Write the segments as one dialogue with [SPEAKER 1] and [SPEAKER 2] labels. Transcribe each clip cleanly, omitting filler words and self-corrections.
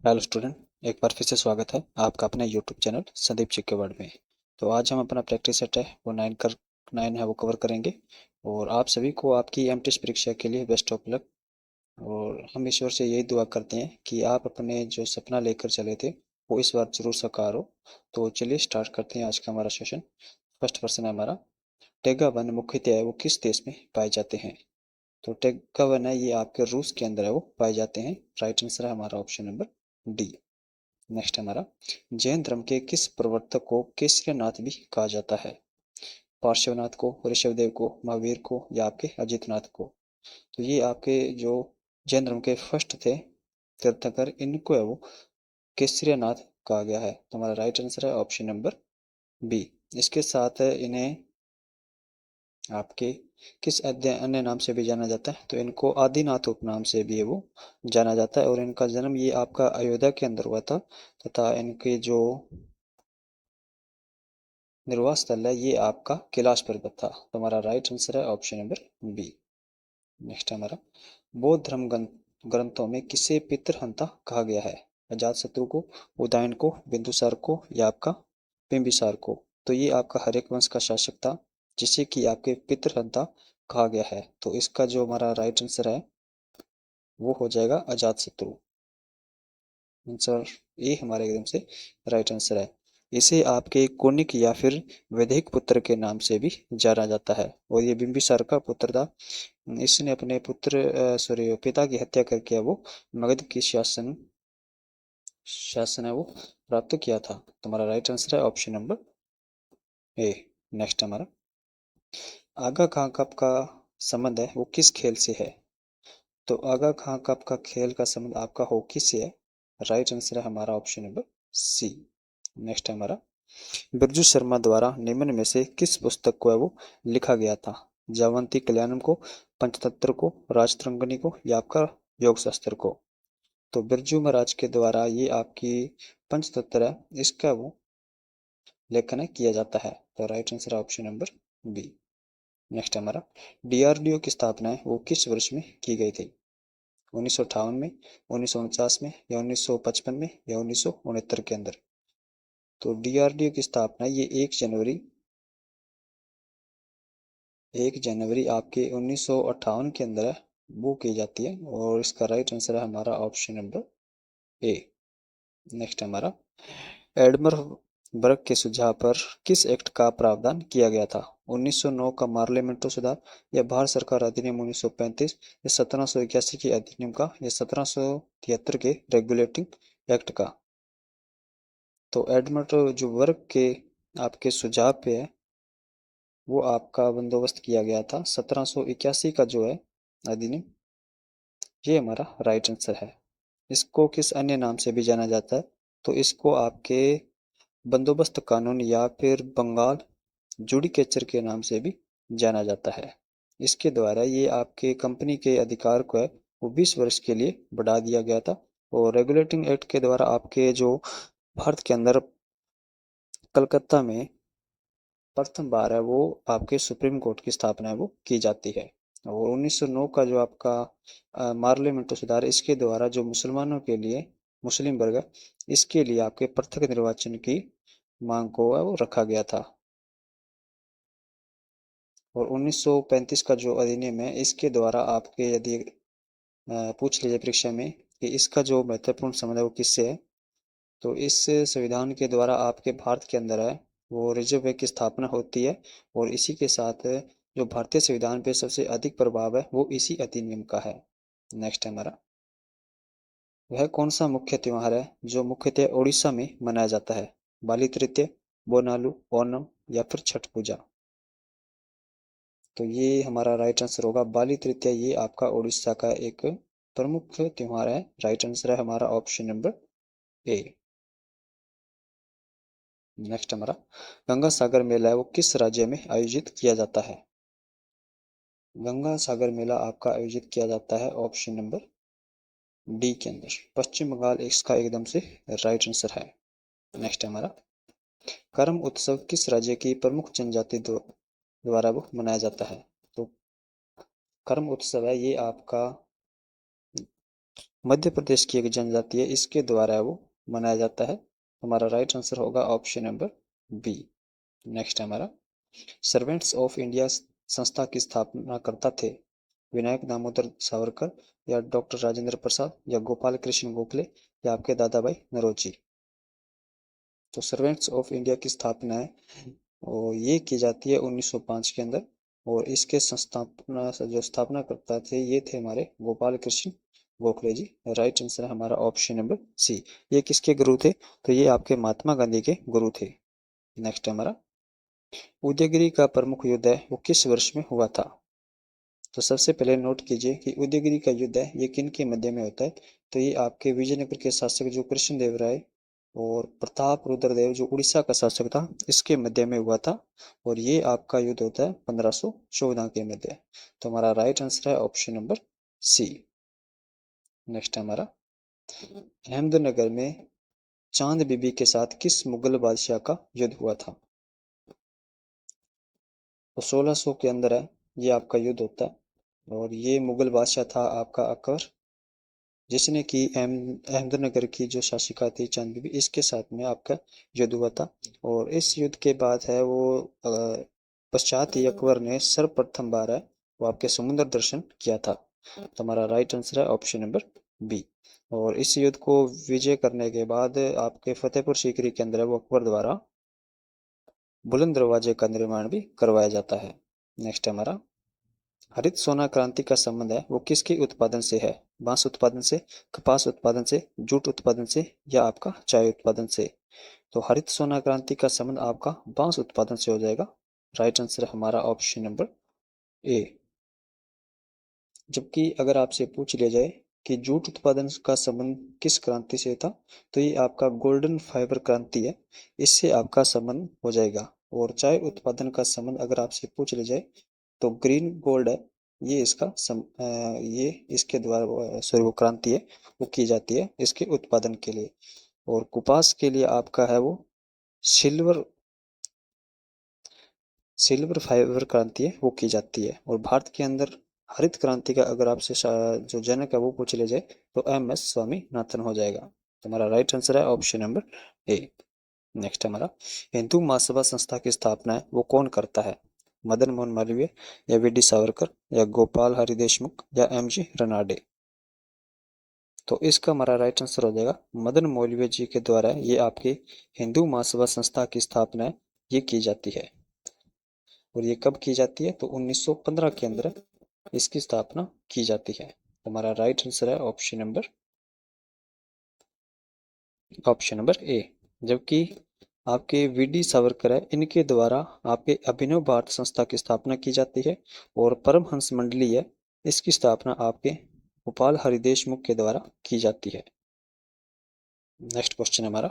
[SPEAKER 1] Hello student, एक बार फिर से स्वागत है आपका अपने यूट्यूब चैनल संदीप जी के वर्ड में। तो आज हम अपना प्रैक्टिस सेट है वो 9 है वो कवर करेंगे। और आप सभी को आपकी एमटेस परीक्षा के लिए बेस्ट ऑफ लक। और हम ईश्वर से यही दुआ करते हैं कि आप अपने जो सपना लेकर चले थे वो इस बार जरूर साकार हो। तो चलिए स्टार्ट करते हैं आज का हमारा सेशन। फर्स्ट क्वेश्चन है हमारा, टेगा वन मुख्यतः वो किस देश में पाए जाते हैं? तो टेगा वन है ये आपके रूस के अंदर है वो पाए जाते हैं। राइट आंसर है हमारा ऑप्शन नंबर डी। नेक्स्ट हमारा, जैन धर्म के किस प्रवर्तक को केसरीनाथ भी कहा जाता है? पार्श्वनाथ को, ऋषभदेव को, महावीर को या आपके अजितनाथ को? तो ये आपके जो जैन धर्म के फर्स्ट थे तीर्थंकर, इनको है वो केसरीनाथ कहा गया है। तो हमारा राइट आंसर है ऑप्शन नंबर बी। इसके साथ इन्हें आपके किस अन्य नाम से भी जाना जाता है? तो इनको आदिनाथ उपनाम से भी वो जाना जाता है। और इनका जन्म ये आपका अयोध्या के अंदर हुआ था तथा इनके जो निर्वाह स्थल है ये आपका कैलाश पर्वत था। तो हमारा राइट आंसर है ऑप्शन नंबर बी। नेक्स्ट हमारा, बौद्ध धर्म ग्रंथों में किसे पितृहंता कहा गया है? अजातशत्रु को, उदयन को, बिंदुसार को या आपका बिंबिसार को? तो ये आपका हर्यक का शासक था जिसे कि आपके पितृहंता कहा गया है। तो इसका जो हमारा राइट आंसर है वो हो जाएगा अजातशत्रु। आंसर ए हमारे एकदम से राइट आंसर है। इसे आपके कुनिक या फिर वैदेहिक पुत्र के नाम से भी जाना जाता है। और ये बिंबिसार का पुत्र था। इसने अपने सॉरी पिता की हत्या करके वो मगध की शासन शासन है वो प्राप्त किया था। तो हमारा राइट आंसर है ऑप्शन नंबर ए। नेक्स्ट हमारा, आगा खां कप का संबंध है वो किस खेल से है? तो आगा खां कप का खेल का संबंध आपका हॉकी से है। राइट आंसर है हमारा ऑप्शन नंबर सी। नेक्स्ट है हमारा, बिरजू शर्मा द्वारा निम्न में से किस पुस्तक को है वो लिखा गया था? जावंती कल्याणम को, पंचतंत्र को, राजतरंगिणी को या आपका योग शास्त्र को? तो बिरजू महाराज के द्वारा ये आपकी पंचतंत्र है, इसका वो लेखन है किया जाता है। तो right answer option number B. Next हमारा, डीआरडीओ की स्थापना है वो किस वर्ष में की गई थी? 1958 में, 1949 में या 1955 में या 1969 के अंदर? तो डीआरडीओ की स्थापना ये 1 जनवरी आपके 1958 के अंदर है वो की जाती है। और इसका राइट आंसर है हमारा ऑप्शन नंबर ए। नेक्स्ट हमारा, एडमर बर्ग के सुझाव पर किस एक्ट का प्रावधान किया गया था? 1909 का पार्लियामेंट सुधार या भारत सरकार अधिनियम 1935 या 1781 के अधिनियम का या 1773 के रेगुलेटिंग एक्ट का? तो एडमंड जो वर्ग के आपके सुझाव पे है वो आपका बंदोबस्त किया गया था 1781 का जो है अधिनियम। ये हमारा राइट आंसर है। इसको किस अन्य नाम से भी जाना जाता है? तो इसको आपके बंदोबस्त कानून या फिर बंगाल जुडिकेचर के नाम से भी जाना जाता है। इसके द्वारा ये आपके कंपनी के अधिकार को है वो 20 वर्ष के लिए बढ़ा दिया गया था। और रेगुलेटिंग एक्ट के द्वारा आपके जो भारत के अंदर कलकत्ता में प्रथम बार है वो आपके सुप्रीम कोर्ट की स्थापना है वो की जाती है। और 1909 का जो आपका पार्लियामेंट सुधार, इसके द्वारा जो मुसलमानों के लिए मुस्लिम वर्ग है इसके लिए आपके पृथक निर्वाचन की मांग को है वो रखा गया था। और 1935 का जो अधिनियम है इसके द्वारा आपके यदि पूछ लीजिए परीक्षा में कि इसका जो महत्वपूर्ण संबंध है वो किससे है? तो इस संविधान के द्वारा आपके भारत के अंदर है वो रिजर्व बैंक की स्थापना होती है। और इसी के साथ जो भारतीय संविधान पे सबसे अधिक प्रभाव है वो इसी अधिनियम का है। नेक्स्ट है हमारा, वह कौन सा मुख्य त्योहार है जो मुख्यतः उड़ीसा में मनाया जाता है? बाली तृतीय, बोनालू, ओणम या फिर छठ पूजा? तो ये हमारा राइट आंसर होगा बाली तृतीया। ये आपका उड़ीसा का एक प्रमुख त्योहार है। राइट आंसर है हमारा ऑप्शन नंबर ए। नेक्स्ट हमारा, गंगा सागर मेला है वो किस राज्य में आयोजित किया जाता है? गंगा सागर मेला आपका आयोजित किया जाता है ऑप्शन नंबर डी के अंदर, पश्चिम बंगाल इसका एकदम से राइट आंसर है। नेक्स्ट हमारा, करम उत्सव किस राज्य की प्रमुख जनजाति द्वारा वो मनाया जाता है? तो करम उत्सव है ये आपका मध्य प्रदेश की एक जनजाति है, इसके द्वारा वो मनाया जाता है। हमारा राइट आंसर होगा ऑप्शन नंबर बी। नेक्स्ट हमारा, सर्वेंट्स ऑफ इंडिया संस्था की स्थापना करता थे विनायक दामोदर सावरकर या डॉक्टर राजेंद्र प्रसाद या गोपाल कृष्ण गोखले या आपके दादा भाई नौरोजी। तो सर्वेंट्स ऑफ इंडिया की स्थापना है और ये की जाती है 1905 के अंदर, और इसके संस्थापना जो स्थापना करता थे ये थे हमारे गोपाल कृष्ण गोखले जी। राइट आंसर है हमारा ऑप्शन नंबर सी। ये किसके गुरु थे? तो ये आपके महात्मा गांधी के गुरु थे। नेक्स्ट हमारा, उदयगिरी का प्रमुख युद्ध है वो किस वर्ष में हुआ था? तो सबसे पहले नोट कीजिए कि उदयगिरी का युद्ध है ये किन के मध्य में होता है? तो ये आपके विजयनगर के शासक जो कृष्णदेव राय और प्रताप रुद्रदेव जो उड़ीसा का शासक था इसके मध्य में हुआ था, और ये आपका युद्ध होता है 1514 के मध्य। तो हमारा राइट आंसर है ऑप्शन नंबर सी। नेक्स्ट हमारा, अहमदनगर में चांद बीबी के साथ किस मुगल बादशाह का युद्ध हुआ था? तो 1600 के अंदर है ये आपका युद्ध होता है, और ये मुगल बादशाह था आपका अकबर, जिसने की अहमदनगर की जो शासिका थी चांद बीबी, इसके साथ में आपका युद्ध हुआ था। और इस युद्ध के बाद है वो पश्चात ही अकबर ने सर्वप्रथम बार है वो आपके समुद्र दर्शन किया था। तो हमारा राइट आंसर है ऑप्शन नंबर बी। और इस युद्ध को विजय करने के बाद आपके फतेहपुर सीकरी के अंदर वो अकबर द्वारा बुलंद दरवाजे का निर्माण भी करवाया जाता है। नेक्स्ट हमारा, हरित सोना क्रांति का संबंध है वो किसके उत्पादन से है? बांस उत्पादन से, कपास उत्पादन से, जूट उत्पादन से या आपका चाय उत्पादन से? तो हरित सोना क्रांति का संबंध आपका बांस उत्पादन से हो जाएगा। राइट आंसर हमारा ऑप्शन नंबर ए। जबकि अगर आपसे पूछ लिया जाए कि जूट उत्पादन का संबंध किस क्रांति से था, तो ये आपका गोल्डन फाइबर क्रांति है, इससे आपका संबंध हो जाएगा। और चाय उत्पादन का संबंध अगर आपसे पूछ लिया जाए तो ग्रीन गोल्ड है, ये ये इसके द्वारा सॉरी वो क्रांति है वो की जाती है इसके उत्पादन के लिए। और कपास के लिए आपका है वो सिल्वर सिल्वर फाइबर क्रांति है वो की जाती है। और भारत के अंदर हरित क्रांति का अगर आपसे जो जनक है वो पूछ लिया जाए तो MS स्वामीनाथन हो जाएगा। तो हमारा राइट आंसर है ऑप्शन नंबर ए। नेक्स्ट हमारा, हिंदू महासभा संस्था की स्थापना है वो कौन करता है? मदन मोहन मालवीय या VD सावरकर या गोपाल हरि देशमुख या MG रनाडे? तो इसका हमारा राइट आंसर हो जाएगा मदन मौलवी जी के द्वारा ये आपकी हिंदू महासभा संस्था की स्थापना है ये की जाती है। और ये कब की जाती है? तो 1915 के अंदर इसकी स्थापना की जाती है। हमारा राइट आंसर है ऑप्शन नंबर ए। जबकि आपके VD सावरकर है इनके द्वारा आपके अभिनव भारत संस्था की स्थापना की जाती है, और परमहंस मंडली है इसकी स्थापना आपके गोपाल हरि देशमुख के द्वारा की जाती है। नेक्स्ट क्वेश्चन हमारा,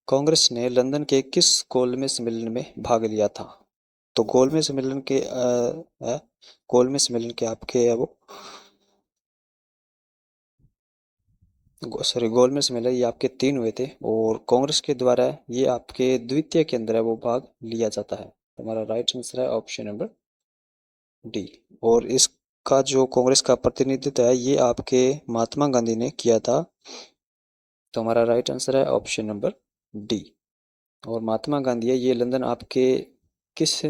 [SPEAKER 1] कांग्रेस ने लंदन के किस गोलमेज सम्मेलन में भाग लिया था? तो गोलमेज सम्मेलन के आपके वो गोलमेज सम्मेलन ये आपके 3 हुए थे, और कांग्रेस के द्वारा ये आपके द्वितीय के अंदर है वो भाग लिया जाता है। हमारा राइट आंसर है ऑप्शन नंबर डी। और इसका जो कांग्रेस का प्रतिनिधित्व है ये आपके महात्मा गांधी ने किया था। तो हमारा राइट आंसर है ऑप्शन नंबर डी। और महात्मा गांधी है ये लंदन आपके किस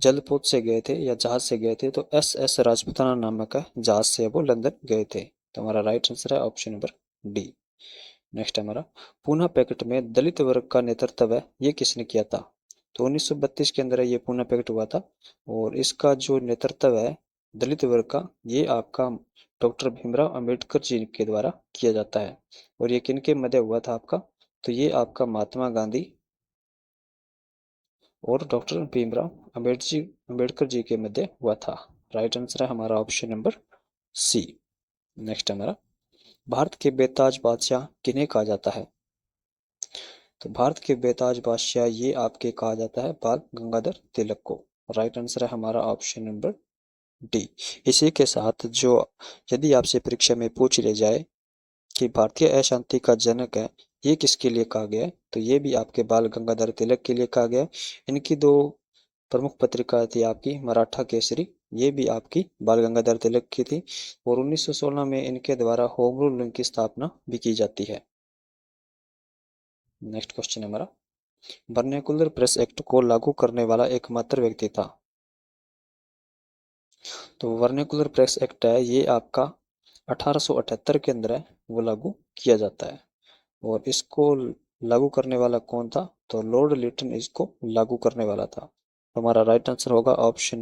[SPEAKER 1] जलपोत से गए थे या जहाज से गए थे? तो SS राजपुताना नामक जहाज से वो लंदन गए थे। तो हमारा राइट आंसर है ऑप्शन नंबर डी। नेक्स्ट हमारा, पूना पैक्ट में दलित वर्ग का नेतृत्व है ये किसने किया था? तो 1932 के अंदर ये पूना पैक्ट हुआ था, और इसका जो नेतृत्व है दलित वर्ग का ये आपका डॉक्टर भीमराव अंबेडकर जी के द्वारा किया जाता है। और ये किन के मध्य हुआ था आपका? तो ये आपका महात्मा गांधी और डॉक्टर भीमराव अंबेडकर जी के मध्य हुआ था। राइट आंसर है हमारा ऑप्शन नंबर सी। नेक्स्ट हमारा, भारत के बेताज बादशाह किन्हें कहा जाता है? तो भारत के बेताज बादशाह ये आपके कहा जाता है बाल गंगाधर तिलक को। राइट आंसर है हमारा ऑप्शन नंबर डी। इसी के साथ जो यदि आपसे परीक्षा में पूछ ले जाए कि भारतीय अशांति का जनक है ये किसके लिए कहा गया है? तो ये भी आपके बाल गंगाधर तिलक के लिए कहा गया है। इनकी 2 प्रमुख पत्रिका थी आपकी मराठा केसरी ये भी आपकी बाल गंगाधर तिलक की थी और 1916 में इनके द्वारा होम रूल की स्थापना भी की जाती है। नेक्स्ट क्वेश्चन है हमारा, वर्नाक्युलर प्रेस एक्ट को लागू करने वाला एकमात्र व्यक्ति था। तो वर्नाक्युलर प्रेस एक्ट है ये आपका 1878 के अंदर है वो लागू किया जाता है। और इसको लागू करने वाला कौन था? तो लॉर्ड लिटन इसको लागू करने वाला था। तो हमारा राइट आंसर होगा ऑप्शन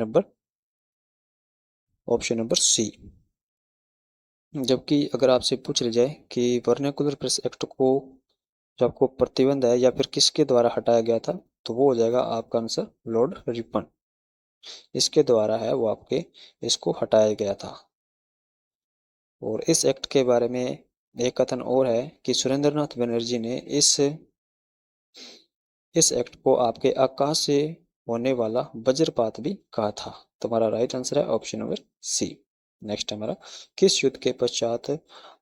[SPEAKER 1] नंबर सी। जबकि अगर आपसे पूछ लिया जाए कि वर्नाक्युलर प्रेस एक्ट को जो आपको प्रतिबंध है या फिर किसके द्वारा हटाया गया था, तो वो हो जाएगा आपका आंसर लॉर्ड रिपन। इसके द्वारा है वो आपके इसको हटाया गया था। और इस एक्ट के बारे में एक कथन और है कि सुरेंद्रनाथ बनर्जी ने इस एक्ट को आपके आकाश से होने वाला वज्रपात भी कहा था। तो हमारा राइट आंसर है ऑप्शन नंबर सी। नेक्स्ट हमारा, किस युद्ध के पश्चात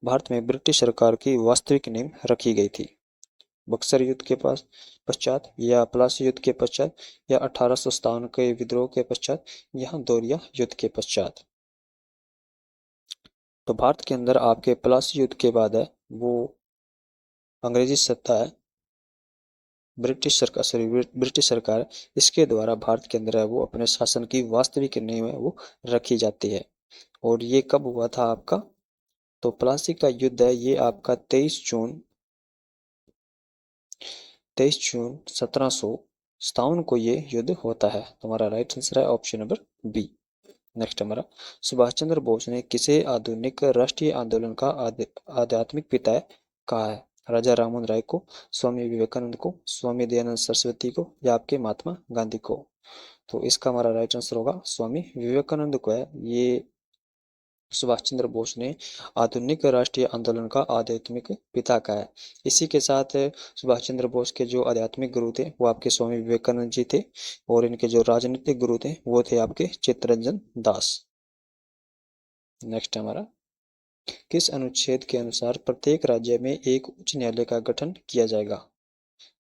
[SPEAKER 1] भारत में ब्रिटिश सरकार की वास्तविक नींव रखी गई थी? बक्सर युद्ध के पास पश्चात, या प्लासी युद्ध के पश्चात, या 1857 के विद्रोह के पश्चात, या दोरिया युद्ध के पश्चात? तो भारत के अंदर आपके प्लासी युद्ध के बाद है वो अंग्रेजी सत्ता है, ब्रिटिश सरकार, इसके द्वारा भारत के अंदर है वो अपने शासन की वास्तविक नींव है वो रखी जाती है। और ये कब हुआ था आपका? तो प्लासी का युद्ध है ये आपका 23 जून 1757 को ये युद्ध होता है। तुम्हारा राइट आंसर है ऑप्शन नंबर बी। नेक्स्ट हमारा, सुभाष चंद्र बोस ने किसे आधुनिक राष्ट्रीय आंदोलन का आध्यात्मिक पिता कहा है? राजा राममोहन राय को, स्वामी विवेकानंद को, स्वामी दयानंद सरस्वती को, या आपके महात्मा गांधी को? तो इसका हमारा राइट आंसर होगा स्वामी विवेकानंद को है ये। सुभाष चंद्र बोस ने आधुनिक राष्ट्रीय आंदोलन का आध्यात्मिक पिता कहा है। इसी के साथ सुभाष चंद्र बोस के जो आध्यात्मिक गुरु थे वो आपके स्वामी विवेकानंद जी थे, और इनके जो राजनीतिक गुरु थे वो थे आपके चित्तरंजन दास। नेक्स्ट हमारा, किस अनुच्छेद के अनुसार प्रत्येक राज्य में एक उच्च न्यायालय का गठन किया जाएगा?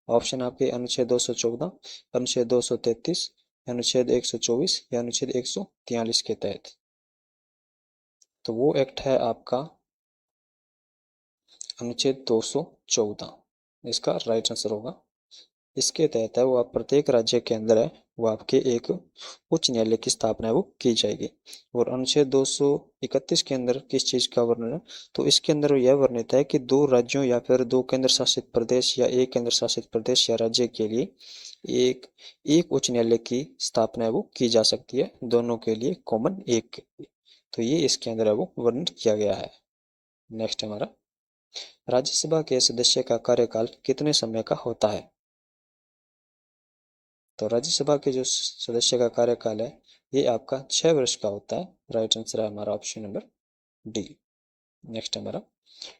[SPEAKER 1] ऑप्शन आपके अनुच्छेद 214, अनुच्छेद 233, अनुच्छेद 124, या अनुच्छेद 143 के तहत? तो वो एक्ट है आपका अनुच्छेद 214, इसका राइट आंसर होगा। इसके तहत है वो आप प्रत्येक राज्य के अंदर है वो आपके एक उच्च न्यायालय की स्थापना है वो की जाएगी। और अनुच्छेद 231 के अंदर किस चीज का वर्णन है? तो इसके अंदर यह वर्णित है कि दो राज्यों या फिर दो केंद्र शासित प्रदेश या एक केंद्र शासित प्रदेश या राज्य के लिए एक एक उच्च न्यायालय की स्थापना है वो की जा सकती है, दोनों के लिए कॉमन एक। तो ये इसके अंदर है वो वर्णित किया गया है। नेक्स्ट हमारा, राज्यसभा के सदस्य का कार्यकाल कितने समय का होता है? तो राज्यसभा के जो सदस्य का कार्यकाल है ये आपका 6 वर्ष का होता है। राइट आंसर है हमारा ऑप्शन नंबर डी। नेक्स्ट हमारा,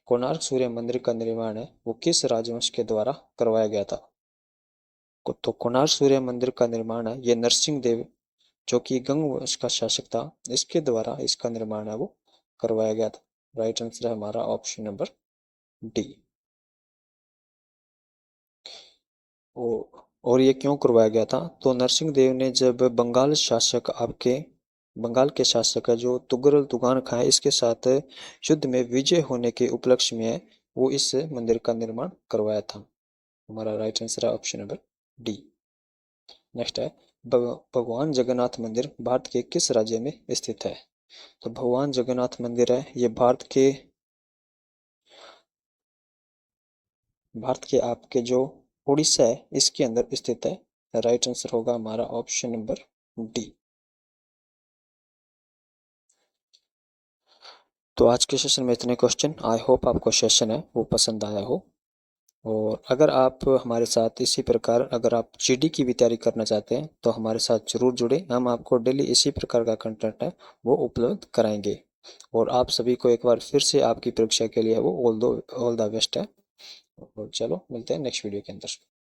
[SPEAKER 1] कोणार्क सूर्य मंदिर का निर्माण है वो किस राजवंश के द्वारा करवाया गया था? तो कोणार्क सूर्य मंदिर का निर्माण है ये नरसिंह देव जो कि गंग वंश का शासक था, इसके द्वारा इसका निर्माण है वो करवाया गया था। राइट आंसर है हमारा ऑप्शन नंबर डी। और ये क्यों करवाया गया था? तो नरसिंह देव ने जब बंगाल के शासक है जो तुगरल तुगान खां इसके साथ युद्ध में विजय होने के उपलक्ष्य में वो इस मंदिर का निर्माण करवाया था। हमारा राइट आंसर है ऑप्शन नंबर डी। नेक्स्ट है, भगवान जगन्नाथ मंदिर भारत के किस राज्य में स्थित है? तो भगवान जगन्नाथ मंदिर है ये भारत के आपके जो उड़ीसा है इसके अंदर स्थित है। राइट आंसर होगा हमारा ऑप्शन नंबर डी। तो आज के सेशन में इतने क्वेश्चन। आई होप आपको सेशन है वो पसंद आया हो। और अगर आप हमारे साथ इसी प्रकार अगर आप जीडी की भी तैयारी करना चाहते हैं तो हमारे साथ जरूर जुड़े। हम आपको डेली इसी प्रकार का कंटेंट है वो उपलब्ध कराएंगे। और आप सभी को एक बार फिर से आपकी परीक्षा के लिए वो ऑल द बेस्ट है। और चलो मिलते हैं नेक्स्ट वीडियो के अंदर।